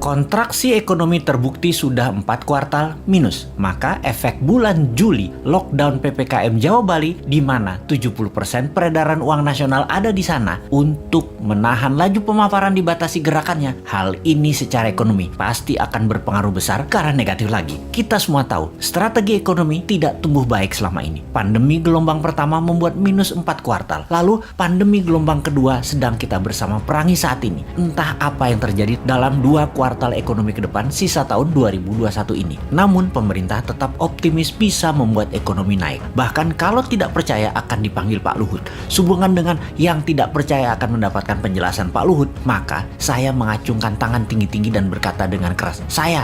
Kontraksi ekonomi terbukti sudah 4 kuartal minus. Maka efek bulan Juli lockdown PPKM Jawa Bali di mana 70% peredaran uang nasional ada di sana untuk menahan laju pemaparan dibatasi gerakannya. Hal ini secara ekonomi pasti akan berpengaruh besar ke arah negatif lagi. Kita semua tahu strategi ekonomi tidak tumbuh baik selama ini. Pandemi gelombang pertama membuat minus 4 kuartal. Lalu pandemi gelombang kedua sedang kita bersama perangi saat ini. Entah apa yang terjadi dalam 2 kuartal ekonomi ke depan sisa tahun 2021 ini. Namun pemerintah tetap optimis bisa membuat ekonomi naik. Bahkan kalau tidak percaya akan dipanggil Pak Luhut. Sehubungan dengan yang tidak percaya akan mendapatkan penjelasan Pak Luhut, maka saya mengacungkan tangan tinggi-tinggi dan berkata dengan keras, Saya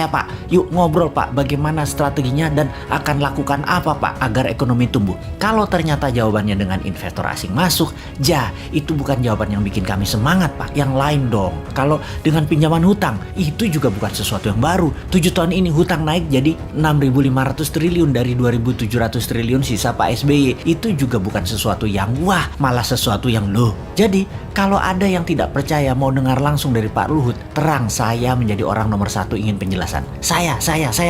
Pak, yuk ngobrol Pak, bagaimana strateginya dan akan lakukan apa Pak agar ekonomi tumbuh. Kalau ternyata jawabannya dengan investor asing masuk, itu bukan jawaban yang bikin kami semangat Pak, yang lain dong. Kalau dengan pinjaman hutang, itu juga bukan sesuatu yang baru. 7 tahun ini hutang naik jadi 6.500 triliun dari 2.700 triliun sisa Pak SBY. Itu juga bukan sesuatu yang wah, malah sesuatu yang loh. Jadi kalau ada yang tidak percaya mau dengar langsung dari Pak Luhut, terang saya menjadi orang nomor 1 ingin penjelasan. Saya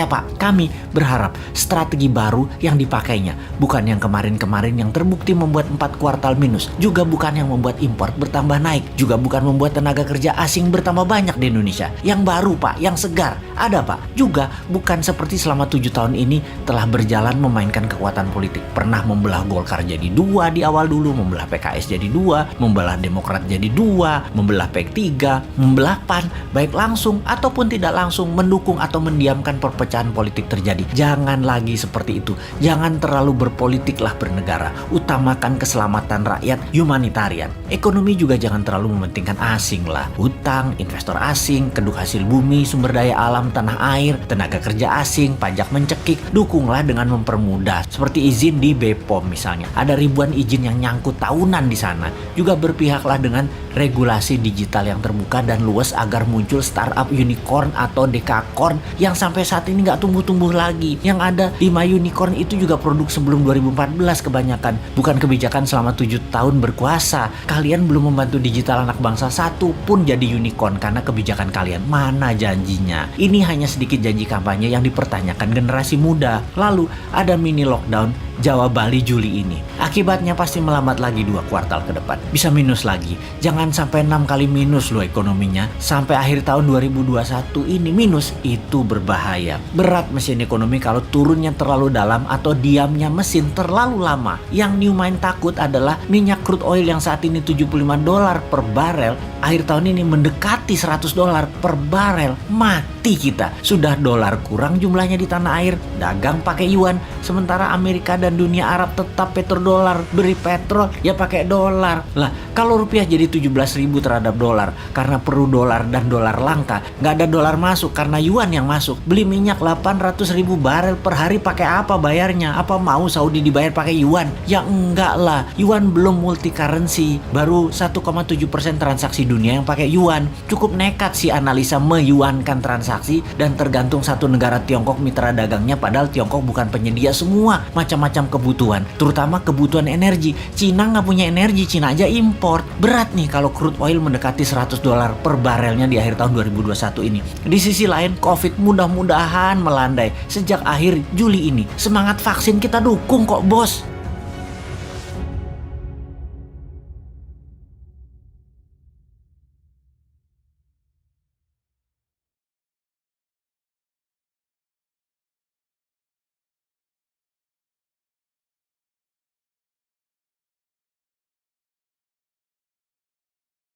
Pak, kami berharap strategi baru yang dipakainya, bukan yang kemarin-kemarin yang terbukti membuat 4 kuartal minus, juga bukan yang membuat impor bertambah naik, juga bukan membuat tenaga kerja asing bertambah banyak di Indonesia. Yang baru Pak, yang segar, ada Pak. Juga bukan seperti selama 7 tahun ini telah berjalan memainkan kekuatan politik. Pernah membelah Golkar jadi 2 di awal dulu, membelah PKS jadi 2, membelah Demokrat jadi 2, membelah P3, membelah PAN, baik langsung ataupun tidak langsung, mendukung atau mendiamkan perpecahan politik terjadi. Jangan lagi seperti itu. Jangan terlalu berpolitiklah bernegara. Utamakan keselamatan rakyat, humanitarian. Ekonomi juga jangan terlalu mementingkan asing lah. Hutang, investor asing, keduk hasil bumi, sumber daya alam, tanah air, tenaga kerja asing, pajak mencekik. Dukunglah dengan mempermudah. Seperti izin di BPOM misalnya. Ada ribuan izin yang nyangkut tahunan di sana. Juga berpihaklah dengan regulasi digital yang terbuka dan luas agar muncul startup unicorn atau dekakorn yang sampai saat ini nggak tumbuh-tumbuh lagi. Yang ada 5 unicorn itu juga produk sebelum 2014 kebanyakan. Bukan kebijakan selama 7 tahun berkuasa. Kalian belum membantu digital anak bangsa satu pun jadi unicorn karena kebijakan kalian. Mana janjinya? Ini hanya sedikit janji kampanye yang dipertanyakan generasi muda. Lalu ada mini lockdown Jawa Bali Juli ini. Akibatnya pasti melambat lagi 2 kuartal ke depan. Bisa minus lagi. Jangan sampai 6 kali minus loh ekonominya. Sampai akhir tahun 2021 ini minus. Itu berbahaya. Berat mesin ekonomi kalau turunnya terlalu dalam atau diamnya mesin terlalu lama. Yang New Mind takut adalah minyak crude oil yang saat ini $75 per barel. Akhir tahun ini mendekati $100 per barel. Mati kita. Sudah dolar kurang jumlahnya di tanah air. Dagang pakai yuan. Sementara Amerika dan dunia Arab tetap petrodolar. Beri petrol ya pakai dolar. Lah kalau rupiah jadi 17.000 terhadap dolar karena perlu dolar dan dolar langka, nggak ada dolar masuk karena yuan yang masuk. Beli minyak 800.000 barel per hari pakai apa bayarnya? Apa mau Saudi dibayar pakai yuan? Ya enggak lah. Yuan belum multi currency. Baru 1,7% transaksi dunia yang pakai yuan. Cukup nekat sih analisa meyuankan transaksi dan tergantung satu negara Tiongkok mitra dagangnya, padahal Tiongkok bukan penyedia semua macam-macam kebutuhan, terutama kebutuhan energi. Cina nggak punya energi, Cina aja import. Berat nih kalau crude oil mendekati $100 per barelnya di akhir tahun 2021 ini. Di sisi lain, COVID mudah-mudahan melandai sejak akhir Juli ini. Semangat vaksin kita dukung kok bos.